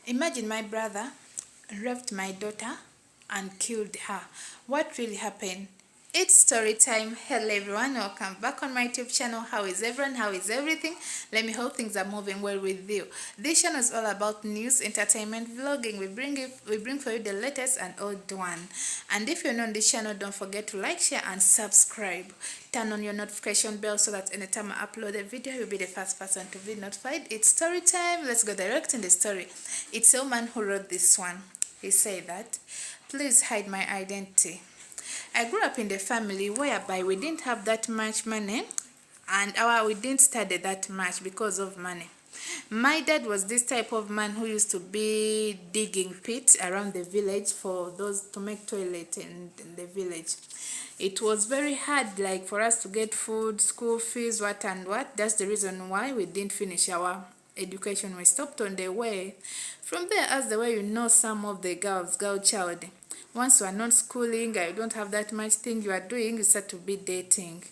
Imagine my brother raped my daughter and killed her. What really happened? It's story time. Hello everyone, welcome back on my YouTube channel. How is everyone? How is everything? Let me hope things are moving well with you. This channel is all about news, entertainment, vlogging. We bring for you the latest and old one. And if you're new on this channel, don't forget to like, share, and subscribe. Turn on your notification bell so that anytime I upload a video, you'll be the first person to be notified. It's story time. Let's go direct in the story. It's a man who wrote this one. He said that, please hide my identity. I grew up in the family whereby we didn't have that much money and we didn't study that much because of money. My dad was this type of man who used to be digging pits around the village for those to make toilet in the village. It was very hard, like, for us to get food, school fees, what and what. That's the reason why we didn't finish our education. We stopped on the way. From there, as the way you know, some of the girl child, once you are not schooling, you don't have that much thing you are doing, you start to be dating.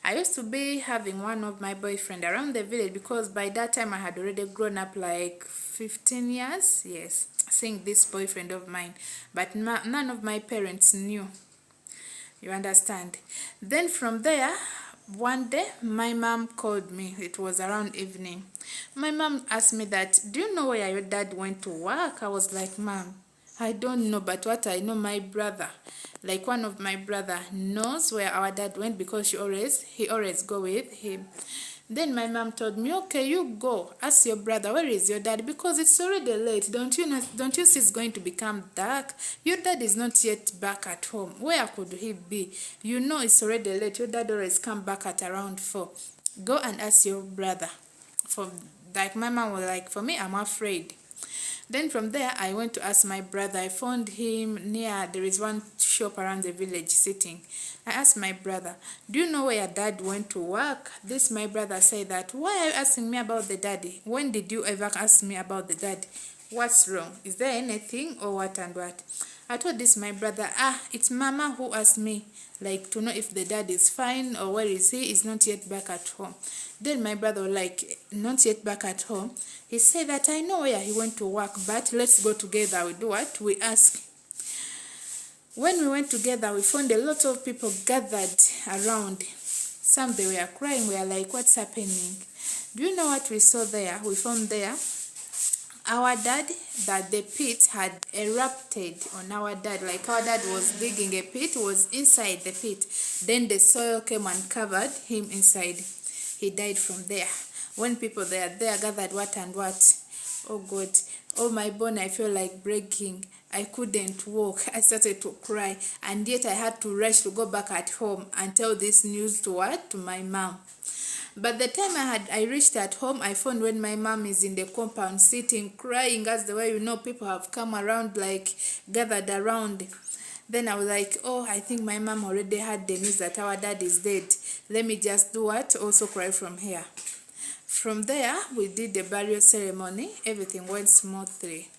I used to be having one of my boyfriend around the village because by that time I had already grown up like 15 years. Yes, seeing this boyfriend of mine, but none of my parents knew. You understand? Then from there, one day my mom called me. It was around evening. My mom asked me that, do you know where your dad went to work? I was like, Mom, I don't know, but what I know, my brother, like one of my brother, knows where our dad went because he always go with him. Then my mom told me, okay, you go ask your brother, where is your dad, because it's already late. Don't you see it's going to become dark? Your dad is not yet back at home. Where could he be? You know it's already late. Your dad always come back at around 4. Go and ask your brother. For like, my mom was like, for me, I'm afraid. Then from there, I went to ask my brother. I found him near, there is one shop around the village sitting. I asked my brother, do you know where your dad went to work? This my brother said that, why are you asking me about the daddy? When did you ever ask me about the daddy? What's wrong? Is there anything or what and what? I told this my brother, it's mama who asked me, like, to know if the dad is fine or where is he. Is not yet back at home. Then my brother, like, not yet back at home. He said that, I know where he went to work, but let's go together. We do what? We ask. When we went together, we found a lot of people gathered around. Some, they were crying. We were like, what's happening? Do you know what we saw there? We found there our dad, that the pit had erupted on our dad. Like, our dad was digging a pit, was inside the pit. Then the soil came and covered him inside. He died from there. When people there gathered, what and what? Oh God, oh my bone, I felt like breaking. I couldn't walk. I started to cry, and yet I had to rush to go back at home and tell this news to what? To my mom. But the time I reached at home, I found when my mom is in the compound sitting, crying, as the way you know people have come around, like, gathered around. Then I was like, oh, I think my mom already had the news that our dad is dead. Let me just do what? Also cry from here. From there, we did the burial ceremony. Everything went smoothly.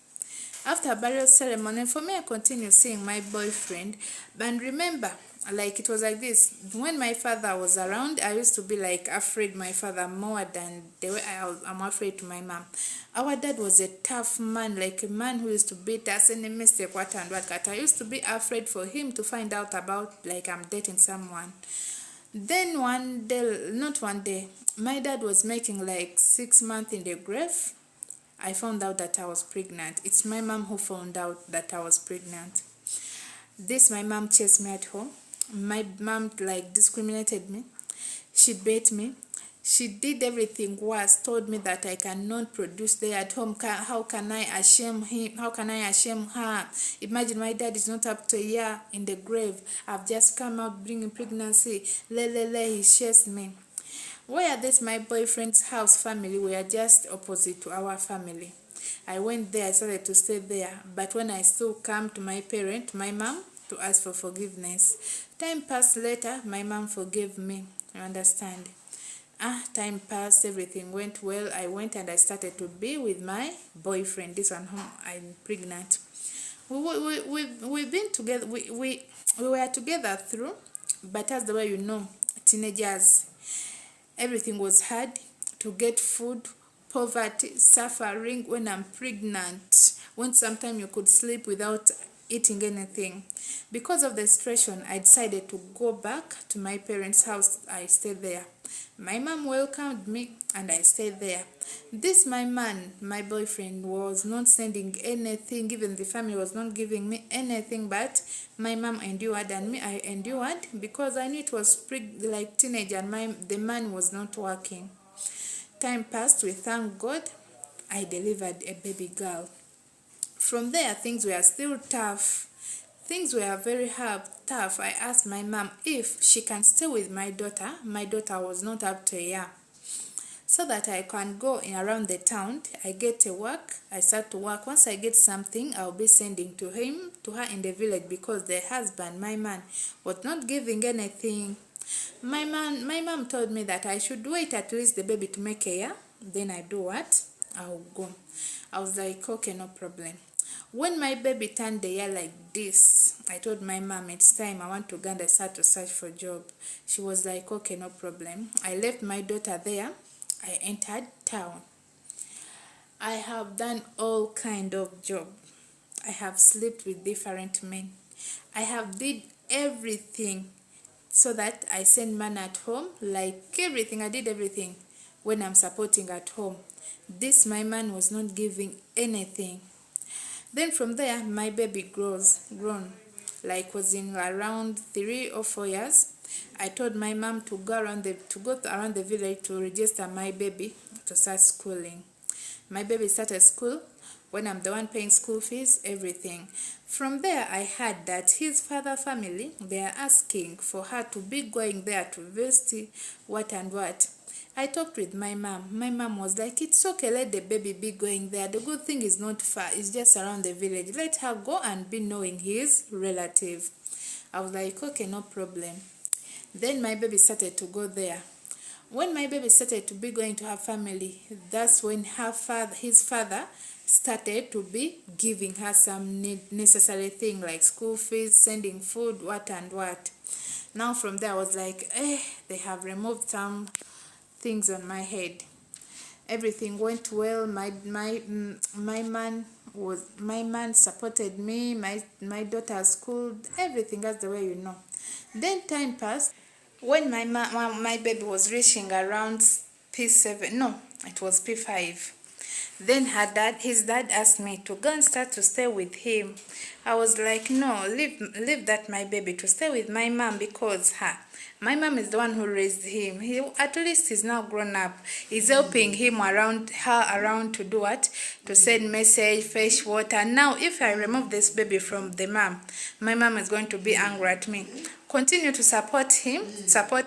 After burial ceremony, for me, I continued seeing my boyfriend. And remember, like, it was like this. When my father was around, I used to be like afraid my father more than the way I'm afraid to my mom. Our dad was a tough man, like a man who used to beat us any mistake, what and what. I used to be afraid for him to find out about, like, I'm dating someone. Then one day, not one day, my dad was making like 6 months in the grave. I found out that I was pregnant. It's my mom who found out that I was pregnant. This, my mom chased me at home. My mom, like, discriminated me. She beat me. She did everything worse, told me that I cannot produce there at home. How can I shame him? How can I shame her? Imagine, my dad is not up to a year in the grave. I've just come out bringing pregnancy. He chased me. Where this my boyfriend's house family were just opposite to our family. I went there, I started to stay there. But when I still come to my parent, my mom, to ask for forgiveness. Time passed later, my mom forgave me. You understand? Time passed, everything went well. I went and I started to be with my boyfriend. This one whom I'm pregnant. We've been together. We were together through, but as the way you know, teenagers, everything was hard to get food, poverty, suffering when I'm pregnant. when sometimes you could sleep without eating anything. Because of the situation, I decided to go back to my parents' house. I stayed there. My mom welcomed me and I stayed there. This my man, my boyfriend, was not sending anything. Even the family was not giving me anything, but my mom endured and me, I endured because I knew it was like teenager and the man was not working. Time passed, we thank God. I delivered a baby girl. From there, things were still tough. Things were very hard, tough. I asked my mom if she can stay with my daughter. My daughter was not up to a year. So that I can go in around the town. I get to work. I start to work. Once I get something, I'll be sending to her in the village, because the husband, my man, was not giving anything. My mom told me that I should wait at least the baby to make a year. Then I do what? I'll go. I was like, okay, no problem. When my baby turned a year like this, I told my mom, it's time, I want to Uganda, start to search for a job. She was like, okay, no problem. I left my daughter there. I entered town. I have done all kind of job. I have slept with different men. I have did everything so that I send money at home, like everything. I did everything when I'm supporting at home. This my man was not giving anything. Then from there, my baby grown, like was in around 3 or 4 years. I told my mom to go around the village to register my baby to start schooling. My baby started school when I'm the one paying school fees, everything. From there, I heard that his father family, they are asking for her to be going there to university, what and what. I talked with my mom. My mom was like, it's okay, let the baby be going there. The good thing is not far, it's just around the village. Let her go and be knowing his relative. I was like, okay, no problem. Then my baby started to go there. When my baby started to be going to her family, that's when his father started to be giving her some necessary thing like school fees, sending food, what and what. Now from there I was like, they have removed some things on my head. Everything went well. My man supported me. My daughter schooled, everything. That's the way you know. Then time passed. When my baby was reaching around P7, no, it was P5. Then his dad asked me to go and start to stay with him. I was like, no, leave that my baby to stay with my mom, because my mom is the one who raised him. He at least is now grown up. He's helping him around to do what? To send message, fetch water. Now, if I remove this baby from the mom, my mom is going to be angry at me. Continue to support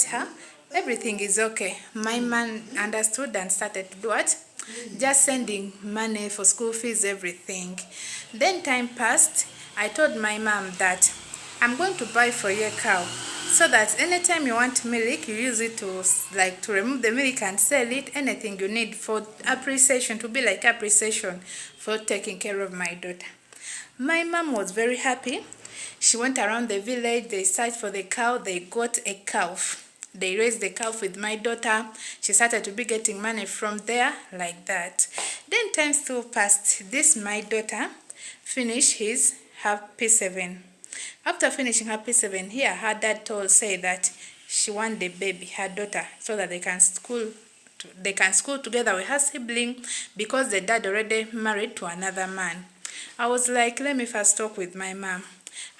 her. Everything is okay. My man understood and started to do what? Just sending money for school fees, everything. Then time passed. I told my mom that I'm going to buy for you a cow, so that anytime you want milk, you use it to remove the milk and sell it. Anything you need for appreciation, to be like appreciation for taking care of my daughter. My mom was very happy. She went around the village. They searched for the cow. They got a calf. They raised the calf with my daughter. She started to be getting money from there, like that. Then time still passed. This my daughter finished her P7. After finishing her P7, here her dad say that she want the baby, her daughter, so that they can school together with her sibling, because the dad already married to another man. I was like, let me first talk with my mom.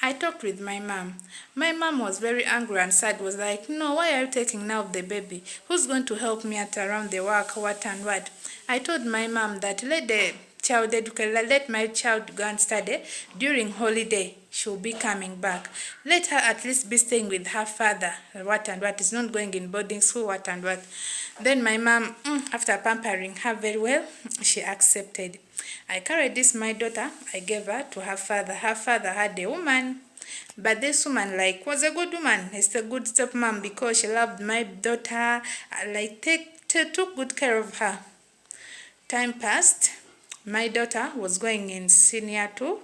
I talked with my mom. My mom was very angry and sad, was like, no, why are you taking now the baby? Who's going to help me around the work, what and what? I told my mom that let my child go and study. During holiday, she'll be coming back. Let her at least be staying with her father, what and what. Is not going in boarding school, what and what. Then my mom, after pampering her very well, she accepted. I carried my daughter, I gave her to her father. Her father had a woman, but this woman was a good woman. It's a good stepmom, because she loved my daughter, took good care of her. Time passed. My daughter was going in senior 2.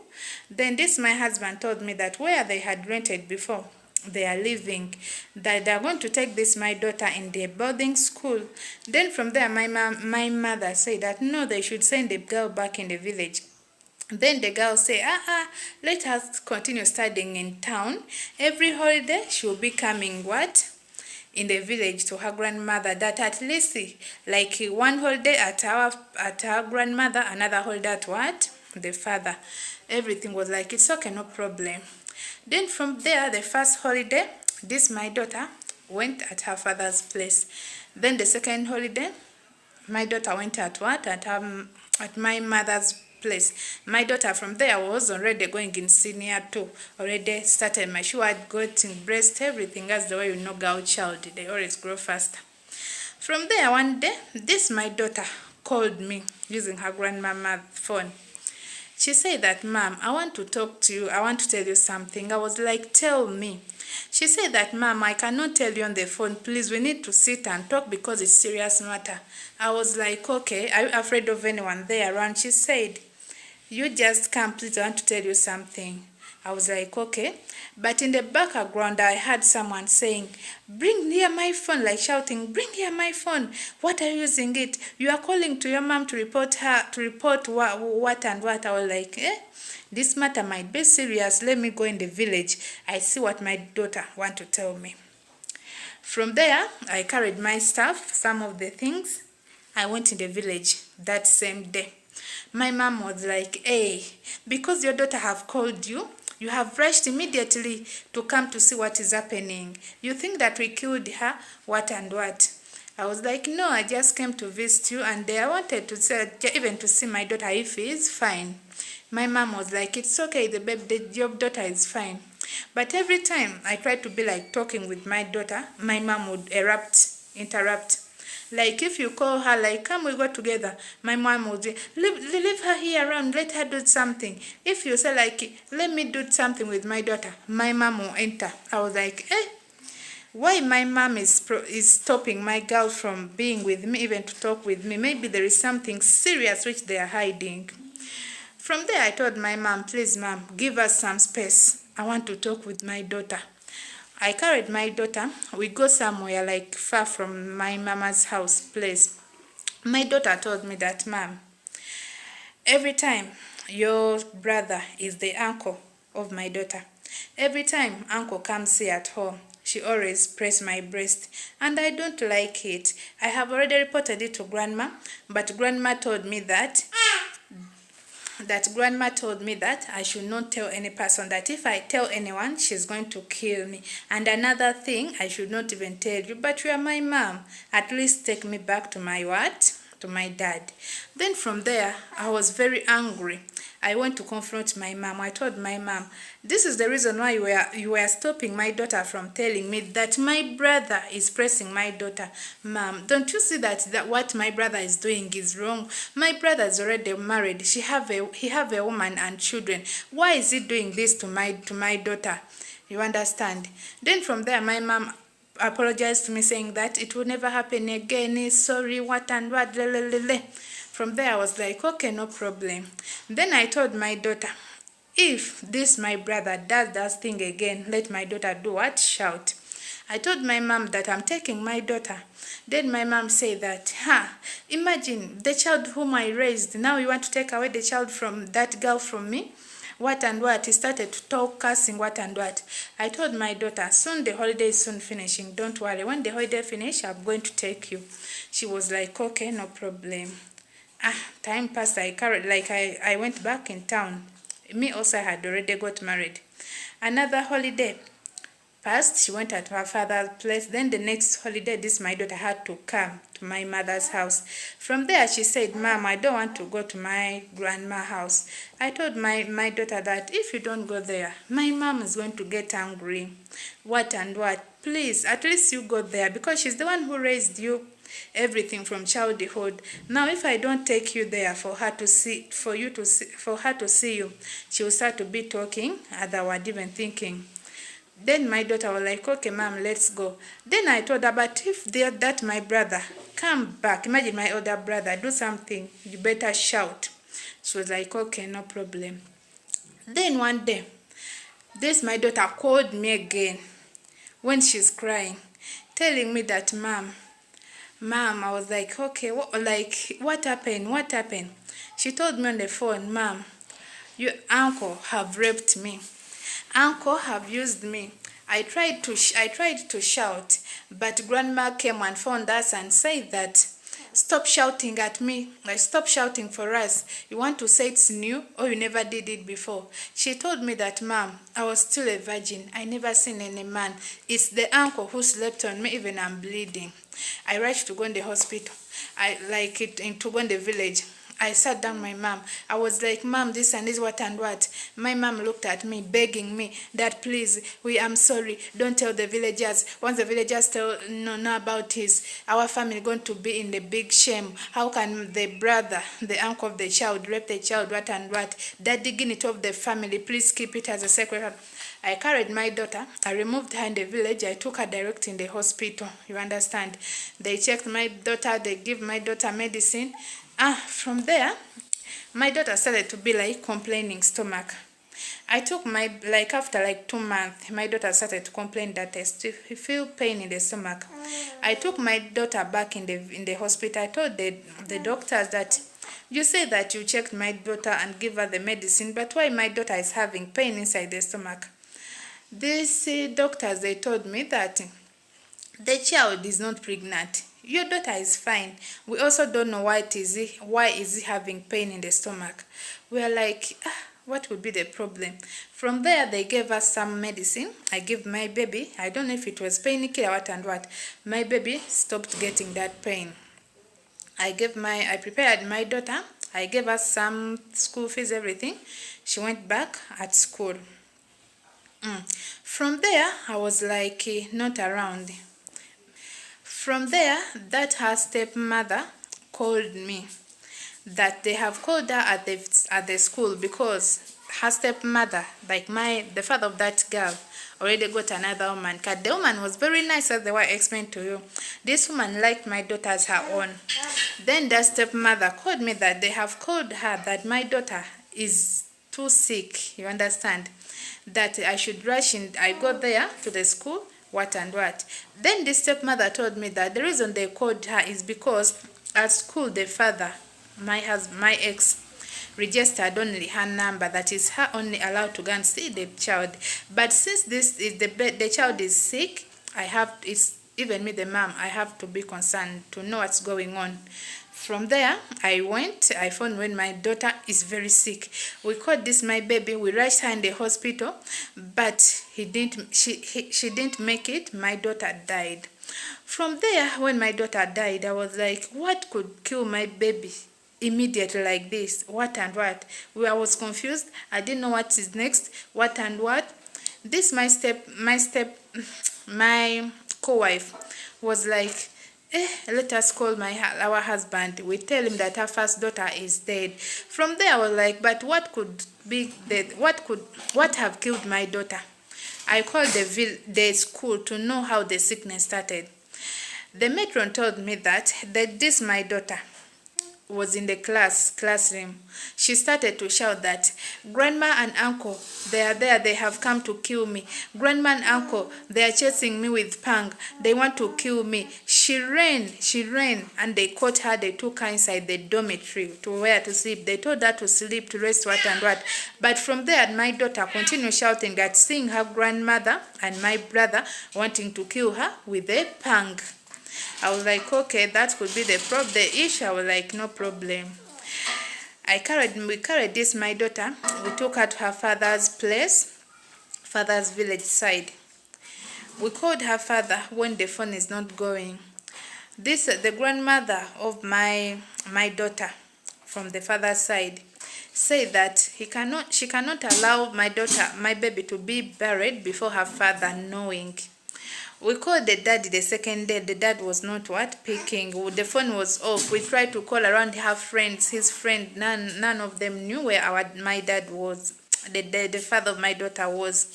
Then my husband told me that where they had rented before, they are leaving, that they are going to take my daughter in their boarding school. Then from there, my mother said that no, they should send the girl back in the village. Then the girl say, let us continue studying in town. Every holiday she will be coming what? In the village to her grandmother, that at least like one holiday at her grandmother, another holiday at what? The father. Everything was like, it's okay, no problem. Then from there, the first holiday, this my daughter went at her father's place. Then the second holiday, my daughter went at what? At my mother's place. My daughter from there was already going in senior 2, already started my, she had gotten breast, everything, as the way you know girl child, they always grow faster. From there one day, this my daughter called me using her grandmama's phone. She said that, Mom, I want to talk to you. I want to tell you something. I was like, tell me. She said that, Mom, I cannot tell you on the phone. Please, we need to sit and talk because it's serious matter. I was like, okay, are you afraid of anyone there around? She said, you just come, please, I want to tell you something. I was like, okay. But in the background, I heard someone saying, bring here my phone, like shouting, bring here my phone. What are you using it? You are calling to your mom to report her, to report what and what. I was like, this matter might be serious. Let me go in the village. I see what my daughter want to tell me. From there, I carried my stuff, some of the things. I went in the village that same day. My mom was like, hey, because your daughter have called you, you have rushed immediately to come to see what is happening. You think that we killed her, what and what? I was like, no, I just came to visit you, and I wanted to say, even to see my daughter if he is fine. My mom was like, it's okay, your daughter is fine. But every time I tried to be like talking with my daughter, my mom would interrupt. Like if you call her, like, come we go together, my mom would say, leave her here around, let her do something. If you say like, let me do something with my daughter, my mom will enter. I was like, why my mom is stopping my girl from being with me, even to talk with me? Maybe there is something serious which they are hiding. From there, I told my mom, please, mom, give us some space. I want to talk with my daughter. I carried my daughter. We go somewhere like far from my mama's house place. My daughter told me that, Mom, every time your brother is the uncle of my daughter, every time uncle comes here at home, she always press my breast, and I don't like it. I have already reported it to grandma, but grandma told me that I should not tell any person, that if I tell anyone, she's going to kill me. And another thing, I should not even tell you, but you are my mom. At least take me back to my what? To my dad. Then from there, I was very angry. I went to confront my mom. I told my mom, this is the reason why you were stopping my daughter from telling me that my brother is pressing my daughter. Mom, don't you see that what my brother is doing is wrong? My brother is already married. He have a woman and children. Why is he doing this to my daughter? You understand? Then from there, my mom apologized to me, saying that it will never happen again. Sorry, what and what. From there, I was like, okay, no problem. Then I told my daughter, if this my brother does that thing again, let my daughter do what? Shout. I told my mom that I'm taking my daughter. Then my mom said that, imagine the child whom I raised. Now you want to take away the child from that girl from me? What and what? He started to talk, cursing, what and what. I told my daughter, soon the holiday is soon finishing. Don't worry. When the holiday finish, I'm going to take you. She was like, okay, no problem. Time passed. I went back in town. Me also had already got married. Another holiday passed. She went at her father's place. Then the next holiday, my daughter had to come to my mother's house. From there, she said, Mom, I don't want to go to my grandma's house. I told my daughter that if you don't go there, my mom is going to get angry. What and what? Please, at least you go there, because she's the one who raised you. Everything from childhood. Now, if I don't take you there for her to see you, she will start to be talking, otherwise even thinking. Then my daughter was like, okay, Mom, let's go. Then I told her, but if that my brother come back, imagine my older brother, do something, you better shout. She was like, okay, no problem. Then one day, my daughter called me again when she's crying, telling me that, Mom, I was like, okay, what happened? She told me on the phone, Mom, Your uncle have raped me. Uncle have used me. I tried to shout, but grandma came and found us and said that stop shouting at me. Like, stop shouting for us. You want to say it's new or you never did it before? She told me that, Mom, I was still a virgin. I never seen any man. It's the uncle who slept on me, even I'm bleeding. I rushed to go in the hospital. To go in the village. I sat down my mom. I was like, Mom, this and this, what and what. My mom looked at me, begging me that, please, I'm sorry, don't tell the villagers. Once the villagers know about this, our family going to be in the big shame. How can the brother, the uncle of the child, rape the child, what and what? That dignity of the family, please keep it as a secret. I carried my daughter. I removed her in the village. I took her direct in the hospital. You understand? They checked my daughter. They give my daughter medicine. From there, my daughter started to be like complaining stomach. I took after 2 months, my daughter started to complain that I still feel pain in the stomach. I took my daughter back in the hospital. I told the doctors that you say that you checked my daughter and give her the medicine, but why my daughter is having pain inside the stomach? These doctors, they told me that the child is not pregnant. Your daughter is fine. We also don't know why is he having pain in the stomach. We are like, what would be the problem? From there, they gave us some medicine. I gave my baby. I don't know if it was painkiller, what and what. My baby stopped getting that pain. I prepared my daughter. I gave her some school fees, everything. She went back at school. From there, I was like, not around. From there, that her stepmother called me, that they have called her at the school because her stepmother, like the father of that girl, already got another woman. Because the woman was very nice, as they were explained to you. This woman liked my daughter as her own. Then that stepmother called me that they have called her that my daughter is too sick, you understand, that I should rush in. I go there to the school, what and what. Then the stepmother told me that the reason they called her is because at school the father, my ex, registered only her number, that is her only allowed to go and see the child. But since this is the child is sick, even me, the mom, I have to be concerned to know what's going on. From there, I found when my daughter is very sick. We called this my baby. We rushed her in the hospital, but she didn't make it. My daughter died. From there, when my daughter died, I was like, what could kill my baby immediately like this? What and what? I was confused. I didn't know what is next. What and what? This my co-wife was like, let us call our husband. We tell him that our first daughter is dead. From there, I was like, but what could be what have killed my daughter? I called the school to know how the sickness started. The matron told me that this my daughter was in the classroom. She started to shout that grandma and uncle, they are there, they have come to kill me. Grandma and uncle, they are chasing me with pang, they want to kill me. She ran, and they caught her. They took her inside the dormitory to where to sleep. They told her to sleep, to rest, what and what. But from there, my daughter continued shouting that, seeing her grandmother and my brother wanting to kill her with a pang. I was like, okay, that could be the issue. I was like, no problem. We carried this, my daughter. We took her to her father's place, father's village side. We called her father when the phone is not going. The grandmother of my daughter from the father's side said that she cannot allow my baby to be buried before her father knowing. We called the daddy the second day. The dad was not picking. The phone was off. We tried to call around her friends, his friend. None of them knew where my dad was. The father of my daughter was.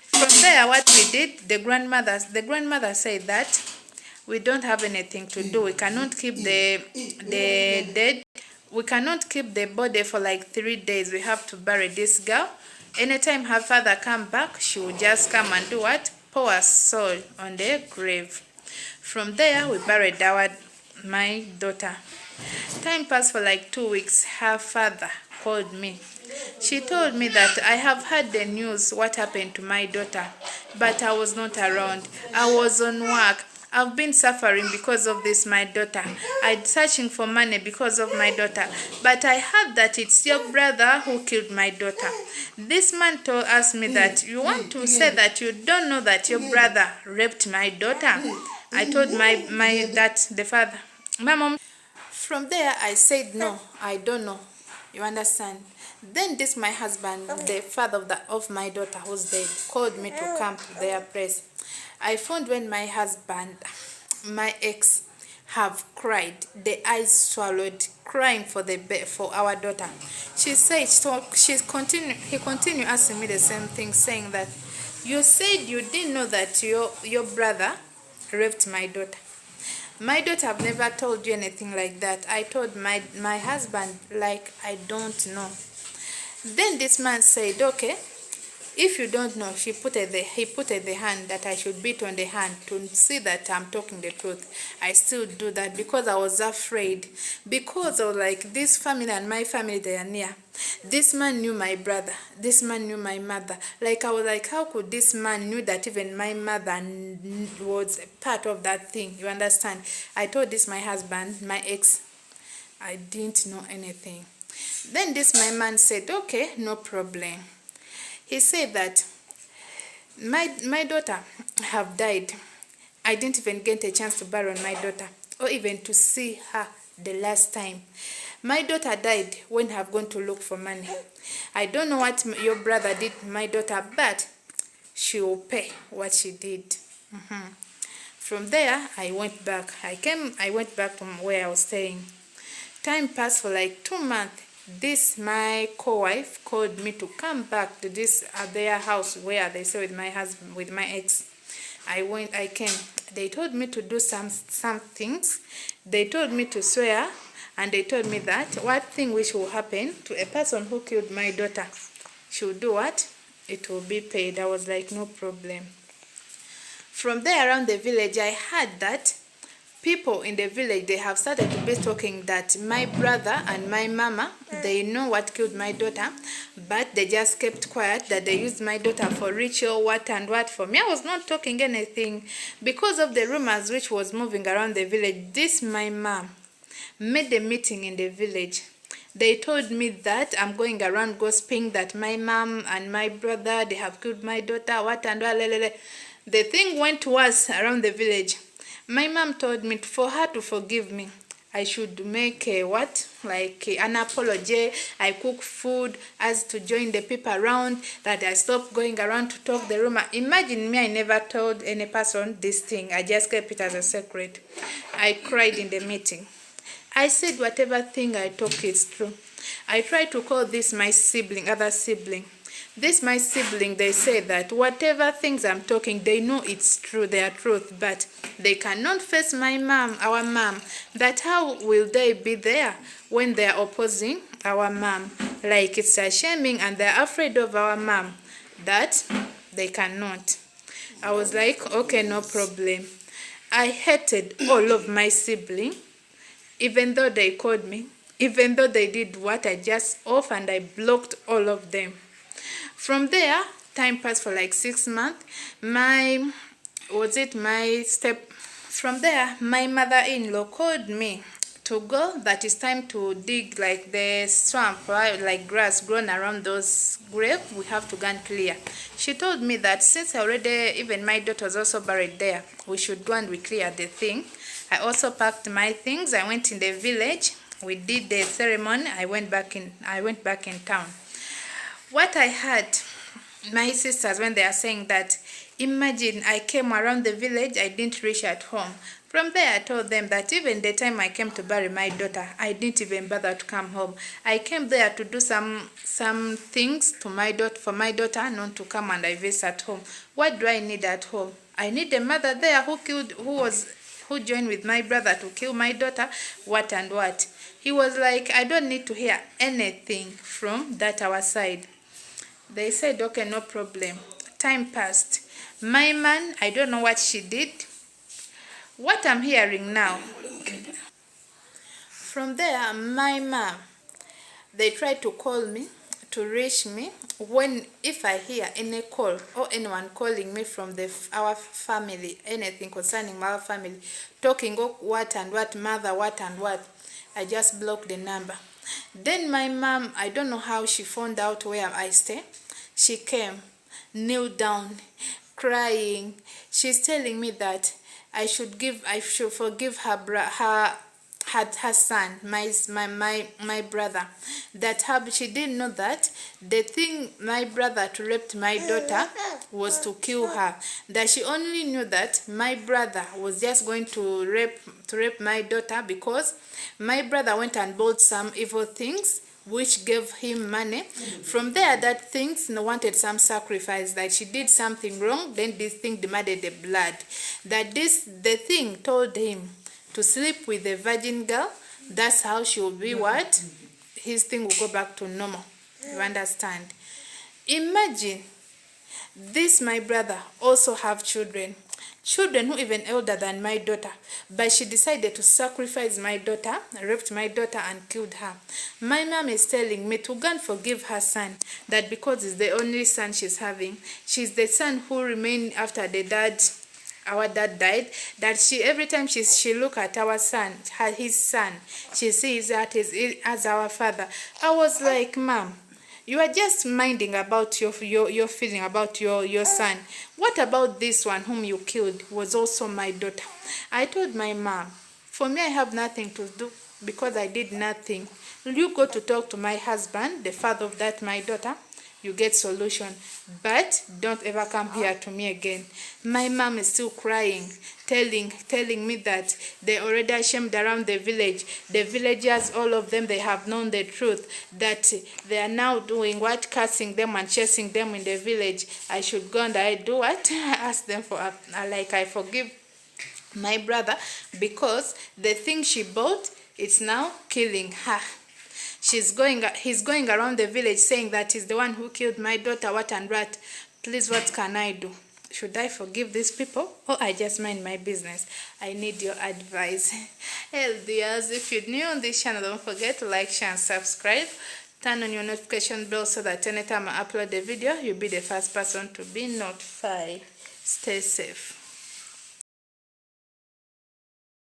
From there, what we did, the grandmother said that we don't have anything to do. We cannot keep the dead. We cannot keep the body for like 3 days. We have to bury this girl. Anytime her father come back, she will just come and do what? Pour soil on the grave. From there, we buried my daughter. Time passed for like 2 weeks. Her father called me, She told me that I have heard the news what happened to my daughter, but I was not around. I was on work. I've been suffering because of this, my daughter. I'm searching for money because of my daughter. But I heard that it's your brother who killed my daughter. This man asked me that you want to say that you don't know that your brother raped my daughter. I told the father, my mom. From there, I said, no, I don't know. You understand? Then this my husband, the father of my daughter who's dead, called me to come to their place. I found when my husband, my ex, have cried, the eyes swallowed, crying for our daughter. She said, so he continued asking me the same thing, saying that you said you didn't know that your brother raped my daughter. My daughter have never told you anything like that. I told my husband, like, I don't know. Then this man said, okay, if you don't know, he put the hand that I should beat on the hand to see that I'm talking the truth. I still do that because I was afraid. Because of like this family and my family, they are near. This man knew my brother. This man knew my mother. Like I was like, how could this man knew that even my mother was part of that thing? You understand? I told this my husband, my ex, I didn't know anything. Then this my man said, okay, no problem. He said that my daughter have died. I didn't even get a chance to bury my daughter or even to see her the last time. My daughter died when I've gone to look for money. I don't know what your brother did to my daughter, but she will pay what she did. From there, I went back. I went back to where I was staying. Time passed for like 2 months. This my co-wife called me to come back to this their house where they stay with my husband, with my ex. I came. They told me to do some things. They told me to swear, and they told me that what thing which will happen to a person who killed my daughter, she will do what? It will be paid. I was like, no problem. From there around the village, I heard that people in the village, they have started to be talking that my brother and my mama, they know what killed my daughter, but they just kept quiet, that they used my daughter for ritual, what and what. For me, I was not talking anything because of the rumors which was moving around the village. This my mom made a meeting in the village. They told me that I'm going around gossiping that my mom and my brother, they have killed my daughter, what and what. The thing went worse around the village. My mom told me for her to forgive me, I should make an apology. I cook food as to join the people around, that I stop going around to talk the rumor. Imagine me, I never told any person this thing. I just kept it as a secret. I cried in the meeting. I said whatever thing I talk is true. I tried to call this my sibling, other sibling. This my sibling, they say that whatever things I'm talking, they know it's true, they are truth, but they cannot face my mom, our mom. That how will they be there when they are opposing our mom? Like it's a shaming, and they're afraid of our mom. That they cannot. I was like, okay, no problem. I hated all of my siblings, even though they called me, even though they did what, I just off and I blocked all of them. From there, time passed for like 6 months. From there, my mother-in-law called me to go, that it's time to dig like the swamp, right? Like grass grown around those graves, we have to go and clear. She told me that since even my daughter was also buried there, we should go and we clear the thing. I also packed my things. I went in the village. We did the ceremony. I went back in town. What I heard, my sisters, when they are saying that, imagine I came around the village, I didn't reach at home. From there, I told them that even the time I came to bury my daughter, I didn't even bother to come home. I came there to do some things to my daughter, for my daughter, not to come and I visit at home. What do I need at home? I need a mother there who joined with my brother to kill my daughter, what and what. He was like, I don't need to hear anything from that our side. They said, okay, no problem. Time passed. My man, I don't know what she did. What I'm hearing now. From there, my mom, they tried to call me to reach me if I hear any call or anyone calling me from our family, anything concerning our family, talking of what and what, mother, what and what, I just block the number. Then my mom, I don't know how she found out where I stay. She came, kneel down, crying. She's telling me that I should forgive her son, my brother. That she didn't know that the thing my brother to raped my daughter was to kill her. That she only knew that my brother was just going to rape my daughter because my brother went and bought some evil things which gave him money. From there, that things wanted some sacrifice, that she did something wrong, then this thing demanded the blood. That the thing told him to sleep with a virgin girl. That's how she will be what? His thing will go back to normal. You understand? Imagine this, my brother also have children who even elder than my daughter, but she decided to sacrifice my daughter, raped my daughter and killed her. My mom is telling me to go and forgive her son, that because it's the only son she's having, she's the son who remained after our dad died, that every time she look at our son, his son, she sees that as our father. I was like, Mom, you are just minding about your feeling about your son. What about this one whom you killed was also my daughter? I told my mom, for me, I have nothing to do because I did nothing. You go to talk to my husband, the father of that my daughter, you get solution, but don't ever come here to me again. My mom is still crying, telling me that they already ashamed around the village. The villagers, all of them, they have known the truth, that they are now doing what? Cursing them and chasing them in the village. I should go and I do what? I ask them for, I forgive my brother because the thing she bought, it's now killing her. He's going around the village saying that he's the one who killed my daughter, what and what. Please, what can I do? Should I forgive these people or I just mind my business? I need your advice. Hey dears, if you're new on this channel, don't forget to like, share and subscribe. Turn on your notification bell so that anytime I upload a video, you'll be the first person to be notified. Stay safe.